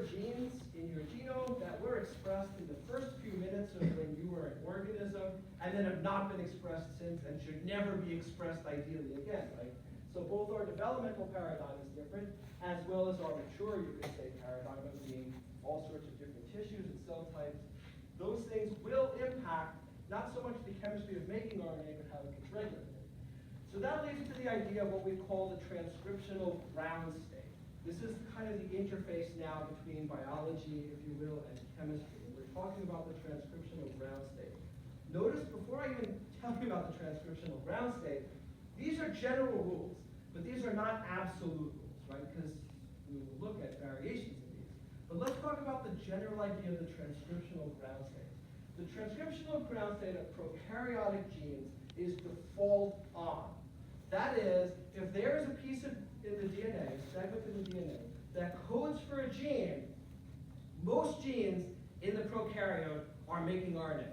genes in your genome that were expressed in the first few minutes of when you were an organism, and then have not been expressed since and should never be expressed ideally again, right? So both our developmental paradigm is different, as well as our mature, you could say, paradigm of being all sorts of different tissues and cell types. Those things will impact not so much the chemistry of making RNA, but how it gets regulated. So that leads to the idea of what we call the transcriptional ground state. This is kind of the interface now between biology, if you will, and chemistry. And we're talking about the transcriptional ground state. Notice, before I even tell you about the transcriptional ground state, these are general rules, but these are not absolute rules, right? Because we will look at variations of these. But let's talk about the general idea of the transcriptional ground state. The transcriptional ground state of prokaryotic genes is default on. That is, if there is a piece in the DNA, a segment in the DNA, that codes for a gene, most genes in the prokaryote are making RNA.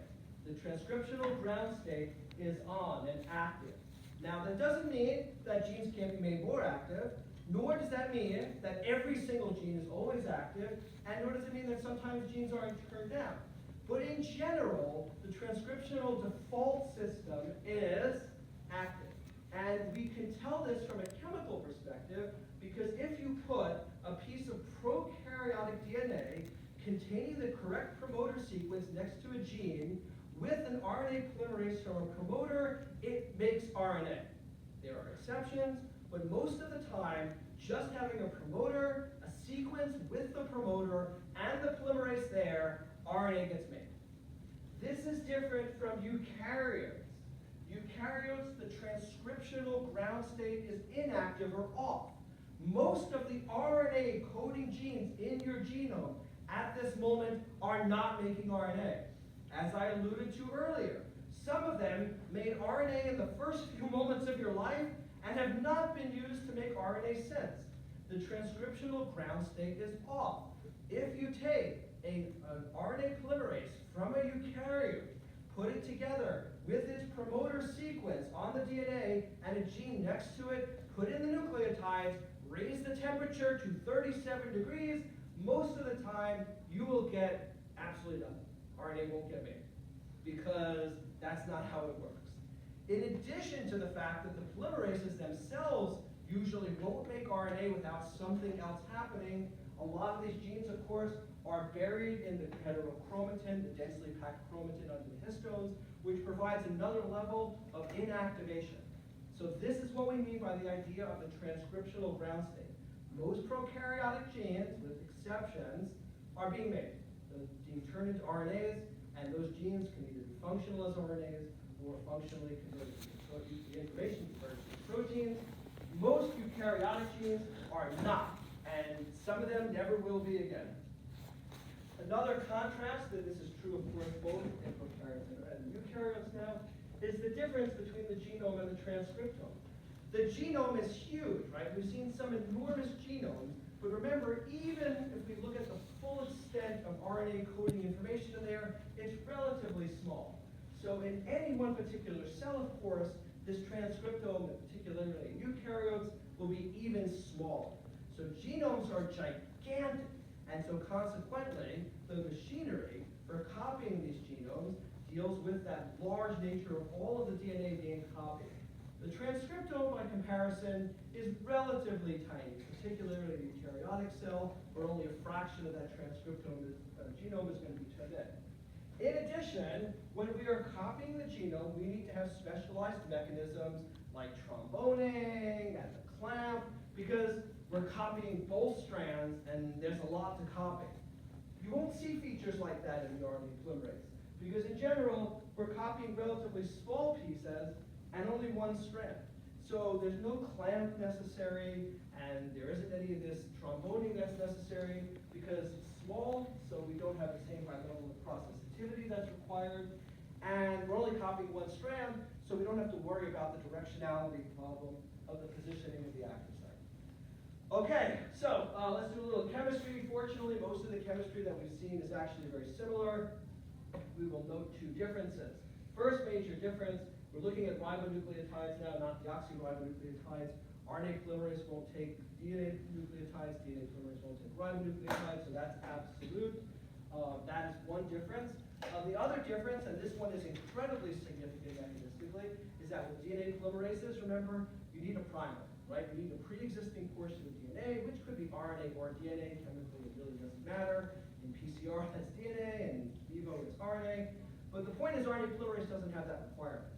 The transcriptional ground state is on and active. Now, that doesn't mean that genes can't be made more active, nor does that mean that every single gene is always active, and nor does it mean that sometimes genes aren't turned down. But in general, the transcriptional default system is active. And we can tell this from a chemical perspective, because if you put a piece of prokaryotic DNA containing the correct promoter sequence next to a gene with an RNA polymerase from a promoter, it makes RNA. There are exceptions, but most of the time, just having a promoter, a sequence with the promoter, and the polymerase there, RNA gets made. This is different from eukaryotes. Eukaryotes, the transcriptional ground state is inactive or off. Most of the RNA coding genes in your genome at this moment are not making RNA. As I alluded to earlier, some of them made RNA in the first few moments of your life and have not been used to make RNA since. The transcriptional ground state is off. If you take an RNA polymerase from a eukaryote, put it together with its promoter sequence on the DNA and a gene next to it, put in the nucleotides, raise the temperature to 37 degrees, most of the time you will get absolutely nothing. RNA won't get made, because that's not how it works. In addition to the fact that the polymerases themselves usually won't make RNA without something else happening, a lot of these genes, of course, are buried in the heterochromatin, the densely packed chromatin under the histones, which provides another level of inactivation. So this is what we mean by the idea of the transcriptional ground state. Most prokaryotic genes, with exceptions, are being made. The genes turn into RNAs, and those genes can either be functional as RNAs or functionally converted to the information converted to proteins. Most eukaryotic genes are not, and some of them never will be again. Another contrast, and this is true of course both in prokaryotes and eukaryotes now, is the difference between the genome and the transcriptome. The genome is huge, right? We've seen some enormous genomes, but remember, even if we look at the full extent of RNA coding information in there, it's relatively small. So in any one particular cell, of course, this transcriptome, particularly in eukaryotes, will be even smaller. So genomes are gigantic, and so consequently, the machinery for copying these genomes deals with that large nature of all of the DNA being copied. The transcriptome, by comparison, is relatively tiny, particularly in a eukaryotic cell, where only a fraction of that transcriptome genome is going to be turned in. In addition, when we are copying the genome, we need to have specialized mechanisms like tromboning and the clamp, because we're copying both strands, and there's a lot to copy. You won't see features like that in the RNA polymerase, because in general, we're copying relatively small pieces and only one strand. So there's no clamp necessary, and there isn't any of this tromboning that's necessary, because it's small, so we don't have the same high level of processivity that's required, and we're only copying one strand, so we don't have to worry about the directionality problem of the positioning of the active site. Okay, so let's do a little chemistry. Fortunately, most of the chemistry that we've seen is actually very similar. We will note two differences. First major difference, we're looking at ribonucleotides now, not deoxyribonucleotides. RNA polymerase won't take DNA nucleotides, DNA polymerase won't take ribonucleotides, so that's absolute. That is one difference. The other difference, and this one is incredibly significant mechanistically, is that with DNA polymerases, remember, you need a primer, right? You need a pre-existing portion of DNA, which could be RNA or DNA. Chemically, it really doesn't matter. In PCR, that's DNA, and in vivo, it's RNA. But the point is, RNA polymerase doesn't have that requirement.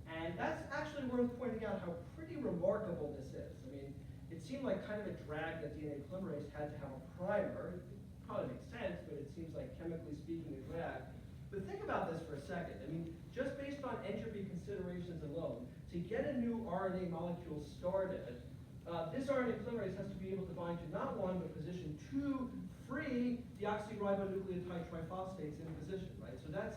And that's actually worth pointing out how pretty remarkable this is. I mean, it seemed like kind of a drag that DNA polymerase had to have a primer. It probably makes sense, but it seems like chemically speaking a drag. But think about this for a second. I mean, just based on entropy considerations alone, to get a new RNA molecule started, this RNA polymerase has to be able to bind to not one, but position 2 free deoxyribonucleotide triphosphates in position, right? So that's,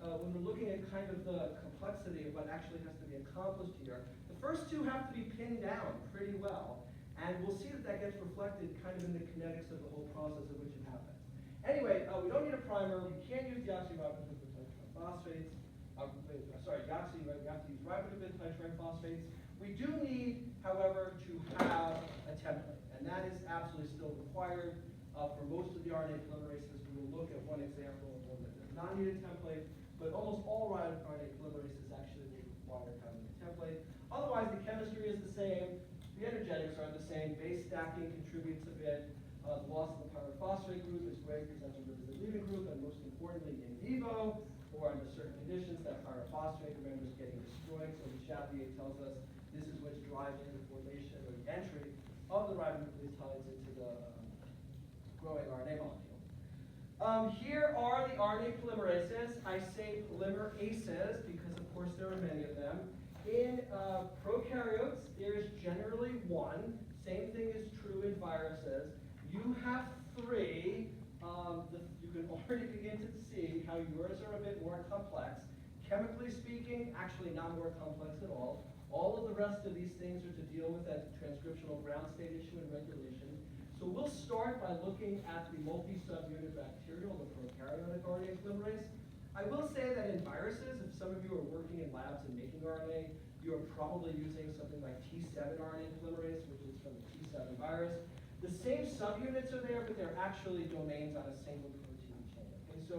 when we're looking at kind of the complexity of what actually has to be accomplished here, the first two have to be pinned down pretty well, and we'll see that that gets reflected kind of in the kinetics of the whole process in which it happens. Anyway, we don't need a primer. We can't use deoxyribonucleotide triphosphates. Deoxy, right? We have to use ribonucleotide triphosphates. We do need, however, to have a template, and that is absolutely still required for most of the RNA polymerases. We will look at one example of one that does not need a template, but almost all RNA polymerases actually require having a template. Otherwise, the chemistry is the same. The energetics are the same. Base stacking contributes a bit. The loss of the pyrophosphate group is great because that's a representative leaving group, and most importantly, in vivo, or under certain conditions, that pyrophosphate, remember, is getting destroyed. So the Chatelier tells us this is what's driving the formation or the entry of the ribonucleotides into the growing RNA molecule. Here are the RNA polymerases. I say polymerases because, of course, there are many of them. In prokaryotes, there is generally one. Same thing is true in viruses. You have 3. You can already begin to see how yours are a bit more complex. Chemically speaking, actually not more complex at all. All of the rest of these things are to deal with as transcriptional ground state issue and regulation. So we'll start by looking at the multi-subunit bacterial, the prokaryotic RNA polymerase. I will say that in viruses, if some of you are working in labs and making RNA, you are probably using something like T7 RNA polymerase, which is from the T7 virus. The same subunits are there, but they're actually domains on a single protein chain. Okay, so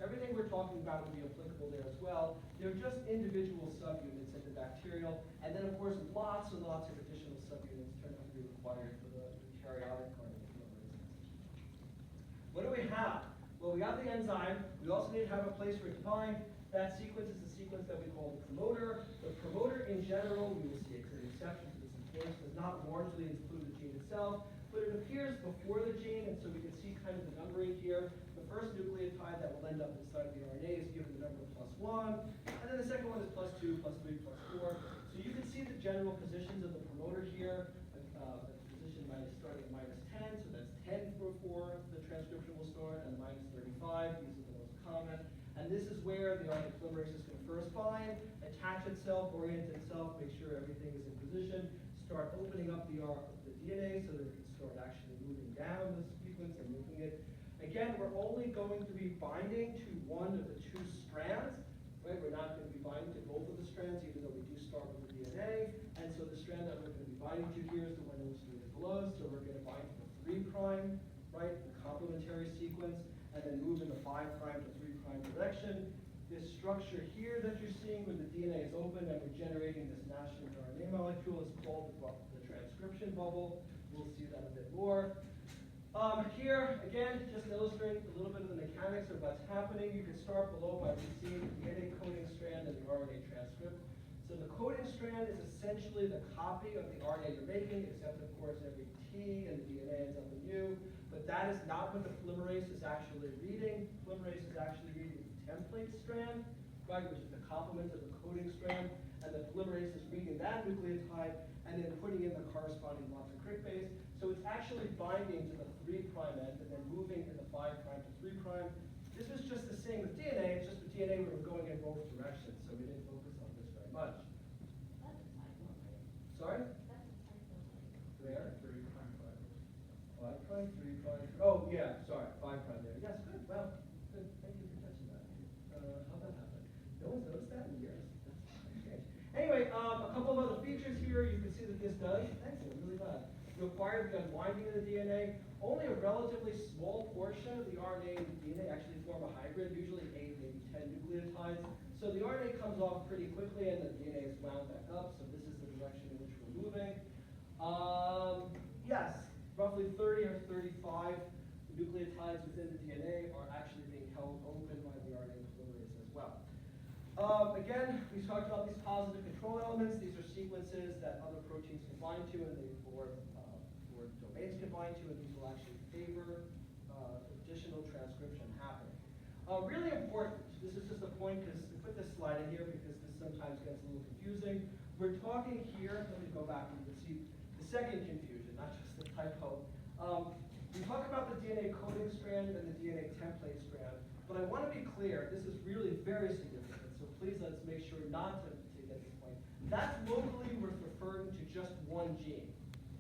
everything we're talking about would be applicable there as well. They're just individual subunits in the bacterial, and then of course lots and lots of additional subunits turn out to be required for the eukaryotic RNA polymerases. What do we have? Well, we have the enzyme. We also need to have a place for it to bind. That sequence is the sequence that we call the promoter. The promoter in general, we will see a clear exception to this case, does not largely include the gene itself, but it appears before the gene, and so we can see kind of the numbering here. The first nucleotide that will end up inside the RNA is given the number +1, and then the second one is +2, +3, +4. So you can see the general positions of the promoter here. Position starting at -10, so that's 10 before the transcription will start, and -35, these are the most common. And this is where the RNA polymerase is going to first bind, attach itself, orient itself, make sure everything is in position, start opening up the DNA so that it can start actually moving down the sequence and moving it. Again, we're only going to be binding to one of the 2 strands, right? We're not going to be binding to both of the strands, even though we do start with the DNA. And so the strand that we're going to be binding to here is the one illustrated below. So we're going to bind to the 3', right? The complementary sequence, and then move in the 5' to 3' direction. This structure here that you're seeing when the DNA is open and we're generating this nascent RNA molecule is called the transcription bubble. We'll see that a bit more. Here, again, just to illustrate a little bit of the mechanics of what's happening, you can start below by seeing the DNA coding strand and the RNA transcript. So the coding strand is essentially the copy of the RNA you're making, except of course every T in the DNA ends up in U. But that is not what the polymerase is actually reading. The polymerase is actually reading the template strand, right, which is the complement of the coding strand. And the polymerase is reading that nucleotide and then putting in the corresponding lots of crick base. So it's actually binding to the 3' end and then moving in the 5' to 3'. This was just the same with DNA. It's just with DNA we were going in both directions, so we didn't focus on this very much. That's a typo, right? Sorry? That's a typo. Where? 3', 5'. 5', 3'. Oh, yeah, sorry, 5' there. Yes, good. Well, good. Thank you for catching that. How'd that happen? No one's noticed that in years. That's strange. Anyway, a couple of other features here. You can see that this does. Excellent. require the unwinding of the DNA. Only a relatively small portion of the RNA and the DNA actually form a hybrid, usually 8, maybe 10 nucleotides. So the RNA comes off pretty quickly and the DNA is wound back up, so this is the direction in which we're moving. Yes, roughly 30 or 35 nucleotides within the DNA are actually being held open by the RNA polymerase as well. Again, we talked about these positive control elements. These are sequences that other proteins can bind to and or domains can bind to, and these will actually favor additional transcription happening. Really important, this is just a point because we put this slide in here because this sometimes gets a little confusing. We're talking here, let me go back and you can see the second confusion, not just the typo. We talk about the DNA coding strand and the DNA template strand, but I want to be clear, this is really very significant, so please let's make sure not to get this point. That's locally referring to just one gene.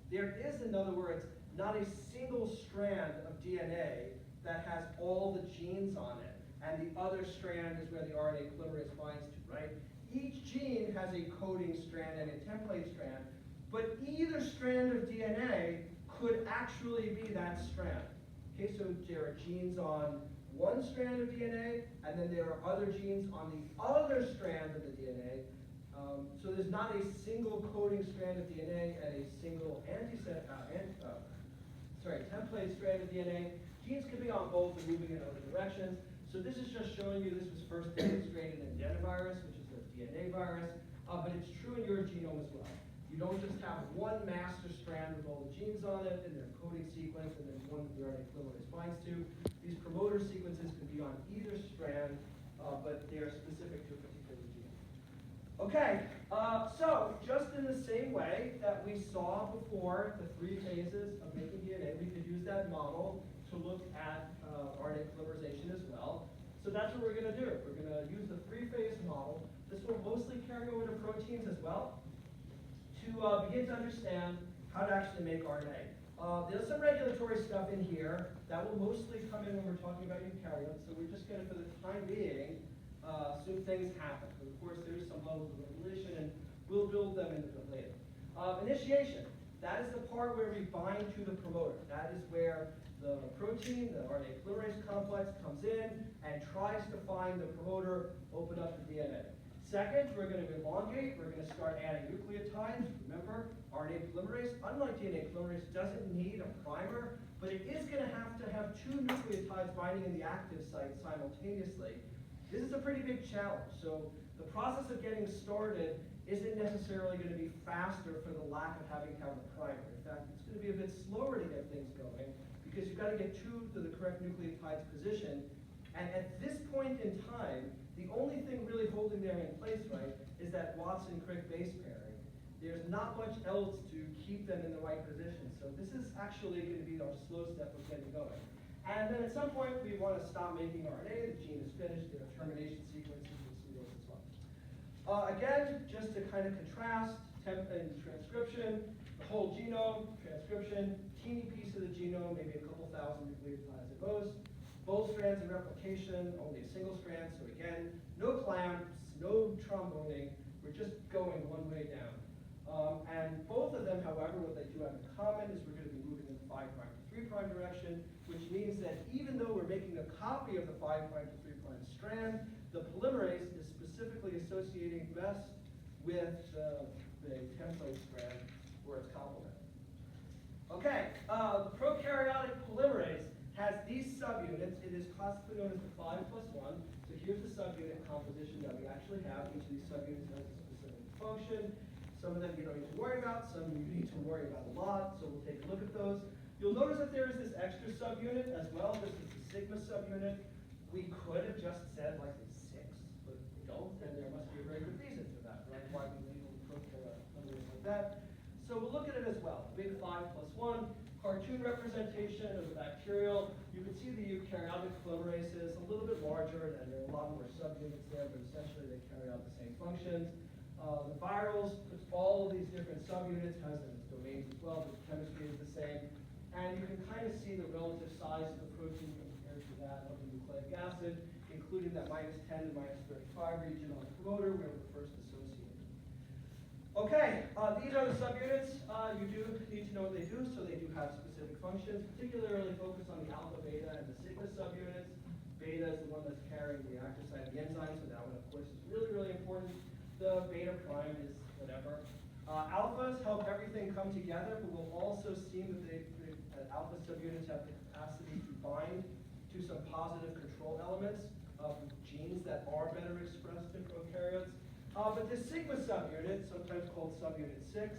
There is, in other words, not a single strand of DNA that has all the genes on it, and the other strand is where the RNA polymerase binds to, right? Each gene has a coding strand and a template strand, but either strand of DNA could actually be that strand. Okay, so there are genes on one strand of DNA, and then there are other genes on the other strand of the DNA. So there's not a single coding strand of DNA and a single template strand of DNA. Genes can be on both and moving in other directions. So this is just showing you, this was first demonstrated in adenovirus, which is a DNA virus, but it's true in your genome as well. You don't just have one master strand with all the genes on it and their coding sequence and then one that the RNA polymerase binds to. These promoter sequences can be on either strand, but they're specific to a particular gene. Okay, so just in the same way that we saw before the 3 phases of making DNA, we could use that model to look at RNA polymerization as well. So that's what we're going to do. We're going to use the 3-phase model. This will mostly carry over to proteins as well to begin to understand how to actually make RNA. There's some regulatory stuff in here that will mostly come in when we're talking about eukaryotes, so we're just going to, for the time being, assume things happen. But of course, there is some levels of regulation, and we'll build them into it later. Initiation. That is the part where we bind to the promoter. That is where the protein, the RNA polymerase complex, comes in and tries to find the promoter, open up the DNA. Second, we're going to elongate. We're going to start adding nucleotides. Remember, RNA polymerase, unlike DNA polymerase, doesn't need a primer, but it is going to have 2 nucleotides binding in the active site simultaneously. This is a pretty big challenge. So the process of getting started isn't necessarily going to be faster for the lack of having to have a primer. In fact, it's going to be a bit slower to get things going because you've got to get 2 to the correct nucleotides position. And at this point in time, the only thing really holding them in place, right, is that Watson-Crick base pairing. There's not much else to keep them in the right position. So this is actually going to be our slow step of getting going. And then at some point, we want to stop making RNA. The gene is finished. There are termination sequences. We'll see those as well. Again, just to kind of contrast temp and transcription, the whole genome, transcription, teeny piece of the genome, maybe a couple thousand nucleotides at most. Both strands of replication, only a single strand, so again, no clamps, no tromboning, we're just going one way down. And both of them, however, what they do have in common is we're going to be moving in the 5' to 3' direction, which means that even though we're making a copy of the 5' to 3' strand, the polymerase is specifically associating best with the template strand or its complement. Okay, the prokaryotic polymerase has these subunits. It is classically known as the 5+1. So here's the subunit composition that we actually have. Each of these subunits has a specific function. Some of them you don't need to worry about. Some you need to worry about a lot. So we'll take a look at those. You'll notice that there is this extra subunit as well. This is the sigma subunit. We could have just said like 6, but we don't, and there must be a very good reason for that, right? Why we label the prokaryote like that. So we'll look at it as well. Big 5+1. Cartoon representation of the bacterial. You can see the eukaryotic polymerases a little bit larger, and there are a lot more subunits there, but essentially they carry out the same functions. The virals, puts all of these different subunits, has them as domains as well, but the chemistry is the same. And you can kind of see the relative size of the protein compared to that of the nucleic acid, including that -10 and -35 region on the promoter where we're first associated. Okay, these are the subunits. You do need to know what they do, so they do have specific functions, particularly focus on the alpha, beta, and the sigma subunits. Beta is the one that's carrying the active site of the enzyme, so that one, of course, is really, really important. The beta prime is whatever. Alphas help everything come together, but we'll also see that alpha subunits have the capacity to bind to some positive control elements of genes that are better expressed in prokaryotes. But this sigma subunit, sometimes called subunit 6,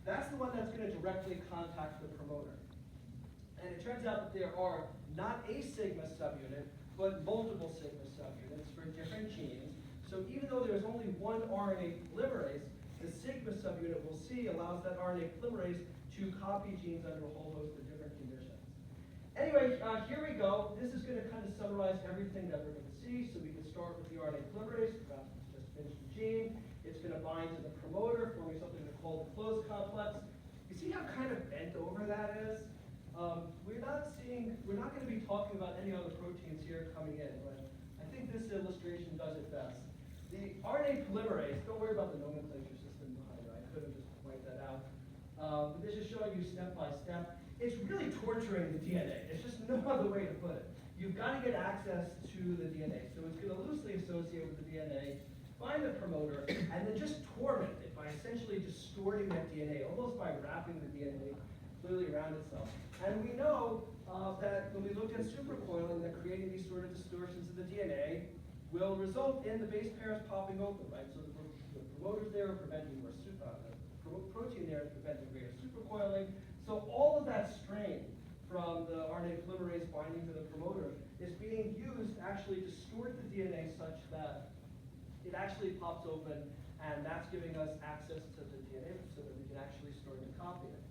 that's the one that's going to directly contact the promoter. And it turns out that there are not a sigma subunit, but multiple sigma subunits for different genes. So even though there's only one RNA polymerase, the sigma subunit we'll see allows that RNA polymerase to copy genes under a whole host of different conditions. Anyway, here we go. This is going to kind of summarize everything that we're going to see. So we can start with the RNA polymerase. Perhaps it's just finished the gene. It's going to bind to the promoter, forming something called the closed complex. You see how kind of bent over that is? We're not going to be talking about any other proteins here coming in, but I think this illustration does it best. The RNA polymerase, don't worry about the nomenclature system behind it. I could have just wiped that out. But this is showing you step by step. It's really torturing the DNA. There's just no other way to put it. You've got to get access to the DNA. So it's going to loosely associate with the DNA, find the promoter, and then just torment it by essentially distorting that DNA, almost by wrapping the DNA clearly around itself. And we know that when we look at supercoiling, that creating these sort of distortions of the DNA will result in the base pairs popping open, right? So the promoter's there are preventing more protein there is preventing greater supercoiling. So all of that strain from the RNA polymerase binding to the promoter is being used to actually distort the DNA such that it actually pops open, and that's giving us access to the DNA so that we can actually start to copy it.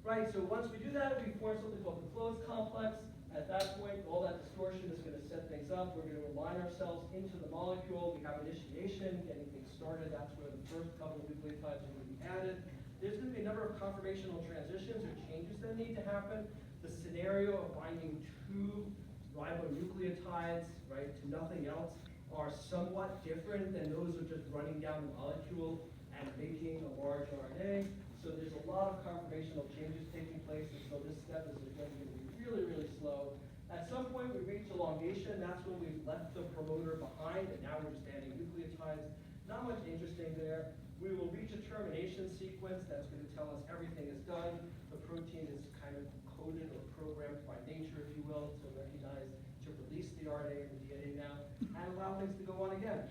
Right, so once we do that, we form something called the closed complex. At that point, all that distortion is going to set things up. We're going to align ourselves into the molecule. We have initiation, getting things started. That's where the first couple of nucleotides are going to be added. There's going to be a number of conformational transitions or changes that need to happen. The scenario of binding two ribonucleotides, right, to nothing else are somewhat different than those of just running down the molecule and making a large RNA. So there's a lot of conformational changes taking place, and so this step is again going to be really, really slow. At some point we reach elongation. That's when we've left the promoter behind, and now we're just adding nucleotides. Not much interesting there. We will reach a termination sequence that's going to tell us everything is done. The protein is kind of coded or programmed by nature, if you will, to recognize, to release the RNA and the DNA now, and allow things to go on again.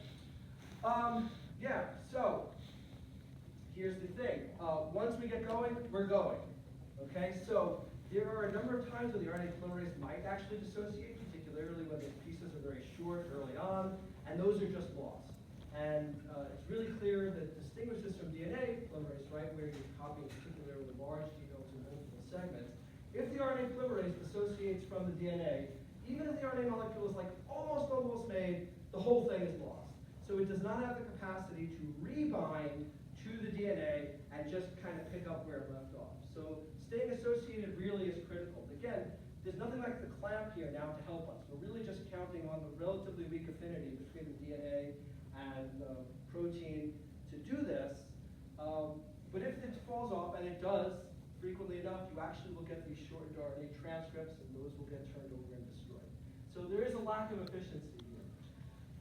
So here's the thing. Once we get going, we're going. Okay, so there are a number of times where the RNA polymerase might actually dissociate, particularly when the pieces are very short early on, and those are just lost. And it's really clear that it distinguishes from DNA polymerase, right, where you're copying particularly large genomes in multiple segments. If the RNA polymerase dissociates from the DNA, even if the RNA molecule is like almost made, the whole thing is lost. So it does not have the capacity to rebind to the DNA and just kind of pick up where it left off. So staying associated really is critical. Again, there's nothing like the clamp here now to help us. We're really just counting on the relatively weak affinity between the DNA and the protein to do this. But if it falls off, and it does frequently enough, you actually will get these shortened RNA transcripts, and those will get turned over and destroyed. So there is a lack of efficiency here.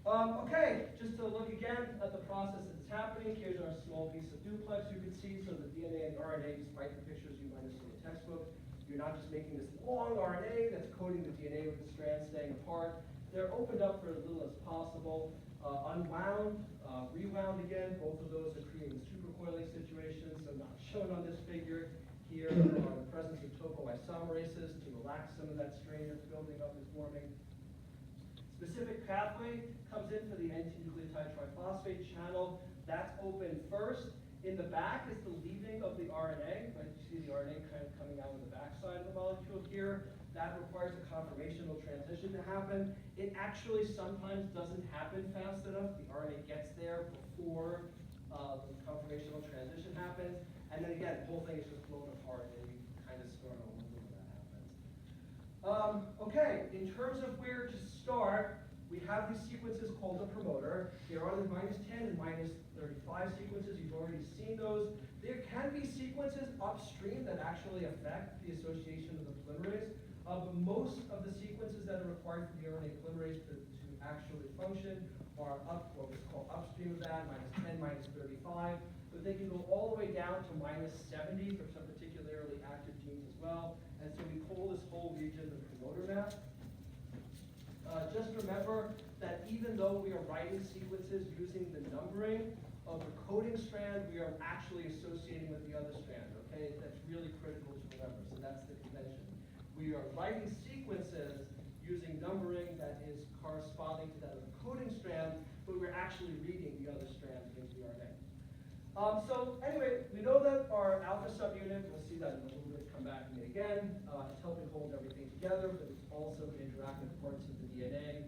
Okay, just to look again at the process that's happening. Here's our small piece of duplex you can see. So the DNA and RNA, despite the pictures you might have seen in textbooks, you're not just making this long RNA that's coding the DNA with the strands staying apart. They're opened up for as little as possible, unwound, rewound again. Both of those are creating supercoiling situations, so not shown on this figure. Here are the presence of topoisomerases to relax some of that strain that's building up and forming. Specific pathway comes in for the anti-nucleotide triphosphate channel. That's open first. In the back is the leaving of the RNA. Right? You see the RNA kind of coming out of the backside of the molecule here. That requires a conformational transition to happen. It actually sometimes doesn't happen fast enough. The RNA gets there before the conformational transition happens. And then again, the whole thing is just blown apart, and you kind of start all over when that happens. Okay, in terms of where to start, we have these sequences called a promoter. There are the -10 and -35 sequences. You've already seen those. There can be sequences upstream that actually affect the association of the polymerase. But most of the sequences that are required for the RNA polymerase to actually function are what is called upstream of that, -10, -35. But they can go all the way down to -70 for some particularly active genes as well. And so we call this whole region the promoter map. Just remember that even though we are writing sequences using the numbering of the coding strand, we are actually associating with the other strand, okay? That's really critical to remember, so that's the convention. We are writing sequences using numbering that is corresponding to that of the coding strand, but we're actually reading the other strand into the RNA. So anyway, we know that our alpha subunit, we'll see that in a little bit, come back to me again, it's helping hold everything together, but it's also going to interact with parts of the DNA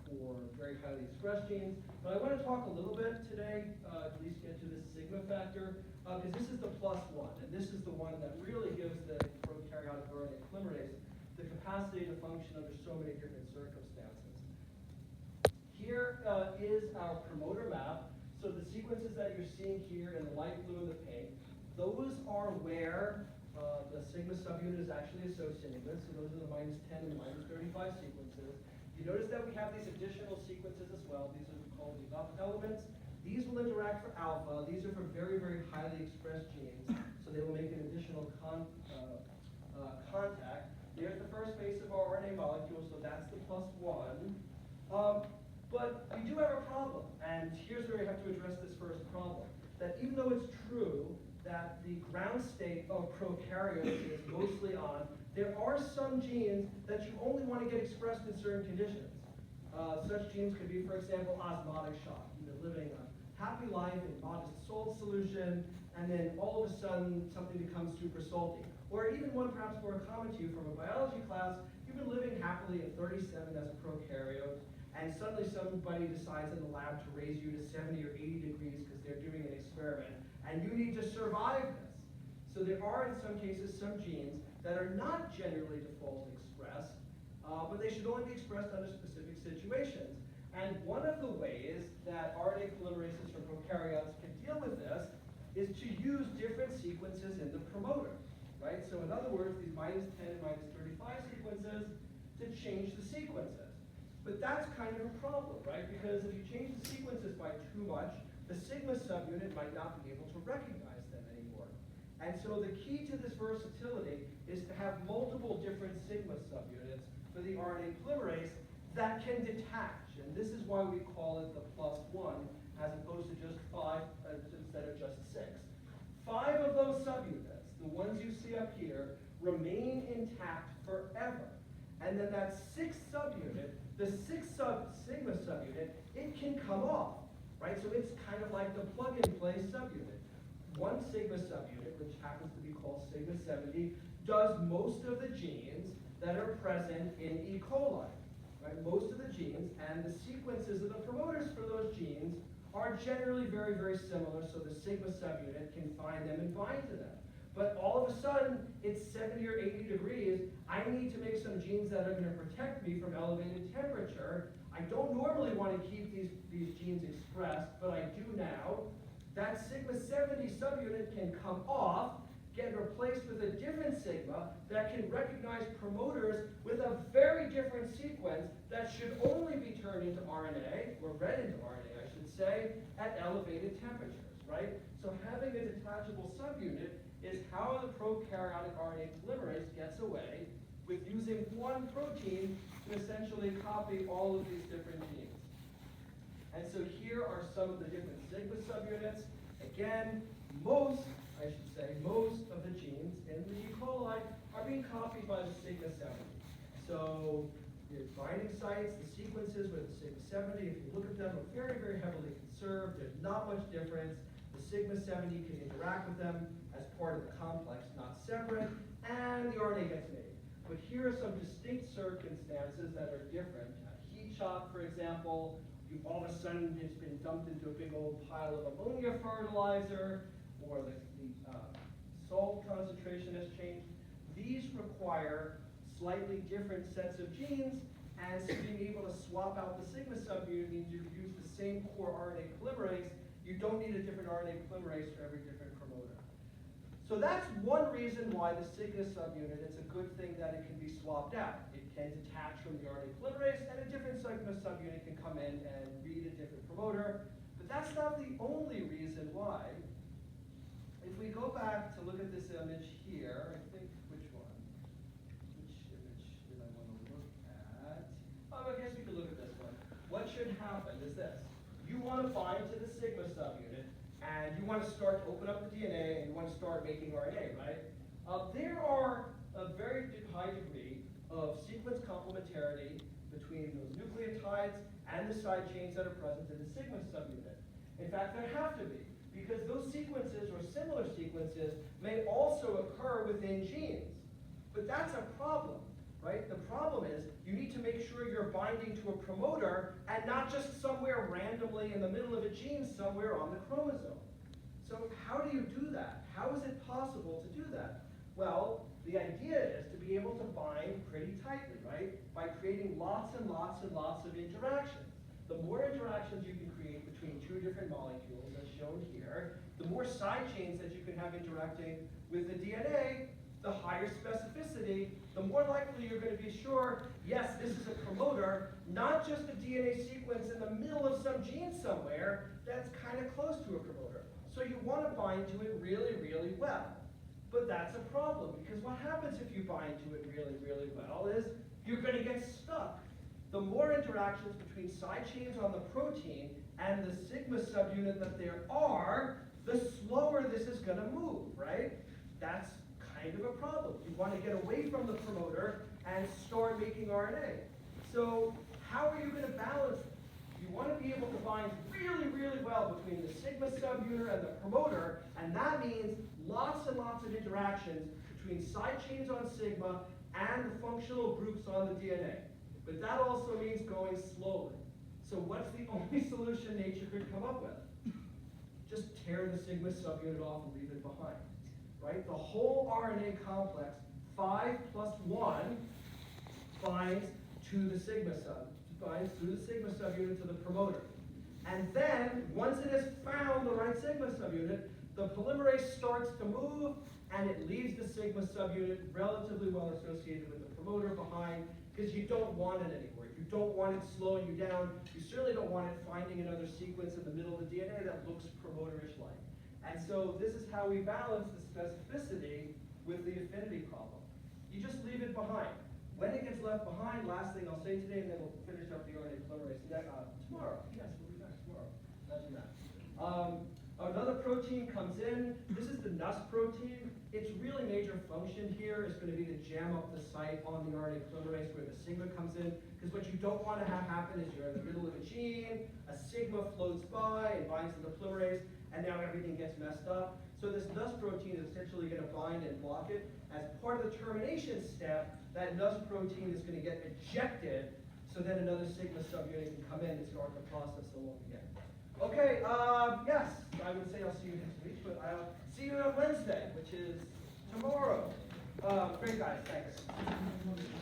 for very highly expressed genes. But I want to talk a little bit today, at least get to this sigma factor, because this is the +1, and this is the one that really gives the prokaryotic RNA polymerase the capacity to function under so many different circumstances. Here is our promoter map. So the sequences that you're seeing here in the light blue and the pink, those are where the sigma subunit is actually associated with. So those are the -10 and -35 sequences. You notice that we have these additional sequences as well. These are called the up elements. These will interact for alpha. These are for very, very highly expressed genes. So they will make an additional contact. There's the first base of our RNA molecule, so that's the +1. But we do have a problem, and here's where we have to address this first problem. That even though it's true that the ground state of prokaryotes is mostly on, there are some genes that you only want to get expressed in certain conditions. Such genes could be, for example, osmotic shock. You've been living a happy life in modest salt solution, and then all of a sudden something becomes super salty. Or even one perhaps more common to you from a biology class, you've been living happily at 37 as a prokaryote, and suddenly somebody decides in the lab to raise you to 70 or 80 degrees because they're doing an experiment, and you need to survive this. So there are, in some cases, some genes that are not generally default expressed, but they should only be expressed under specific situations. And one of the ways that RNA polymerases from prokaryotes can deal with this is to use different sequences in the promoter, right? So in other words, these -10 and -35 sequences to change the sequences. But that's kind of a problem, right? Because if you change the sequences by too much, the sigma subunit might not be able to recognize them anymore. And so the key to this versatility is to have multiple different sigma subunits for the RNA polymerase that can detach. And this is why we call it the +1 as opposed to just 5 instead of just 6. 5 of those subunits, the ones you see up here, remain intact forever. And then that 6th subunit, the 6th sigma subunit, it can come off, right? So it's kind of like the plug-and-play subunit. One sigma subunit, which happens to be called sigma 70, does most of the genes that are present in E. coli, right? Most of the genes, and the sequences of the promoters for those genes are generally very, very similar, so the sigma subunit can find them and bind to them. But all of a sudden, it's 70 or 80 degrees. I need to make some genes that are going to protect me from elevated temperature. I don't normally want to keep these genes expressed, but I do now. That sigma 70 subunit can come off, get replaced with a different sigma that can recognize promoters with a very different sequence that should only be turned into RNA, or read into RNA, I should say, at elevated temperatures, right? So having a detachable subunit is how the prokaryotic RNA polymerase gets away with using one protein to essentially copy all of these different genes. And so here are some of the different sigma subunits. Again, most of the genes in the E. coli are being copied by the sigma 70. So the binding sites, the sequences with the sigma 70, if you look at them, are very, very heavily conserved. There's not much difference. The sigma 70 can interact with them as part of the complex, not separate, and the RNA gets made. But here are some distinct circumstances that are different. Heat shock, for example, all of a sudden it's been dumped into a big old pile of ammonia fertilizer, or the salt concentration has changed. These require slightly different sets of genes, And so being able to swap out the sigma subunit means you use the same core RNA polymerase. You don't need a different RNA polymerase for every different promoter. So that's one reason why the sigma subunit, it's a good thing that it can be swapped out. It can detach from the RNA polymerase, and a different sigma subunit can come in and read a different promoter. But that's not the only reason why. If we go back to look at this image here, I think, which one? Which image did I want to look at? I guess we could look at this one. What should happen is this. You want to bind to the sigma subunit, and you want to start to open up the DNA, and you want to start making RNA, right? There are a very high degree of sequence complementarity between those nucleotides and the side chains that are present in the sigma subunit. In fact, there have to be, because those sequences or similar sequences may also occur within genes. But that's a problem, right? The problem is you need to make sure you're binding to a promoter and not just somewhere randomly in the middle of a gene somewhere on the chromosome. So how do you do that? How is it possible to do that? Well, the idea is to be able to bind pretty tightly, right? By creating lots and lots and lots of interactions. The more interactions you can create between two different molecules, as shown here, the more side chains that you can have interacting with the DNA, the higher specificity, the more likely you're going to be sure, yes, this is a promoter, not just a DNA sequence in the middle of some gene somewhere that's kind of close to a promoter. So you want to bind to it really, really well. But that's a problem, because what happens if you bind to it really, really well is you're going to get stuck. The more interactions between side chains on the protein and the sigma subunit that there are, the slower this is going to move, right? That's kind of a problem. You want to get away from the promoter and start making RNA. So how are you going to balance it? You want to be able to bind really, really well between the sigma subunit and the promoter, and that means lots and lots of interactions between side chains on sigma and the functional groups on the DNA. But that also means going slowly. So what's the only solution nature could come up with? Just tear the sigma subunit off and leave it behind. Right? The whole RNA complex, 5 plus 1, binds to the sigma binds through the sigma subunit to the promoter. And then, once it has found the right sigma subunit, the polymerase starts to move, and it leaves the sigma subunit relatively well associated with the promoter behind, because you don't want it anymore. You don't want it slowing you down. You certainly don't want it finding another sequence in the middle of the DNA that looks promoterish-like. And so this is how we balance the specificity with the affinity problem. You just leave it behind. When it gets left behind, last thing I'll say today, and then we'll finish up the RNA polymerase tomorrow. Yes, we'll be back tomorrow. Imagine that. Another protein comes in. This is the NUS protein. Its really major function here is going to be to jam up the site on the RNA polymerase where the sigma comes in. Because what you don't want to have happen is you're in the middle of a gene, a sigma floats by and binds to the polymerase, and now everything gets messed up. So this NUS protein is essentially going to bind and block it. As part of the termination step, that NUS protein is going to get ejected, so then another sigma subunit can come in and start the process along again. Okay, yes, I would say I'll see you next week, but I'll see you on Wednesday, which is tomorrow. Great guys, thanks.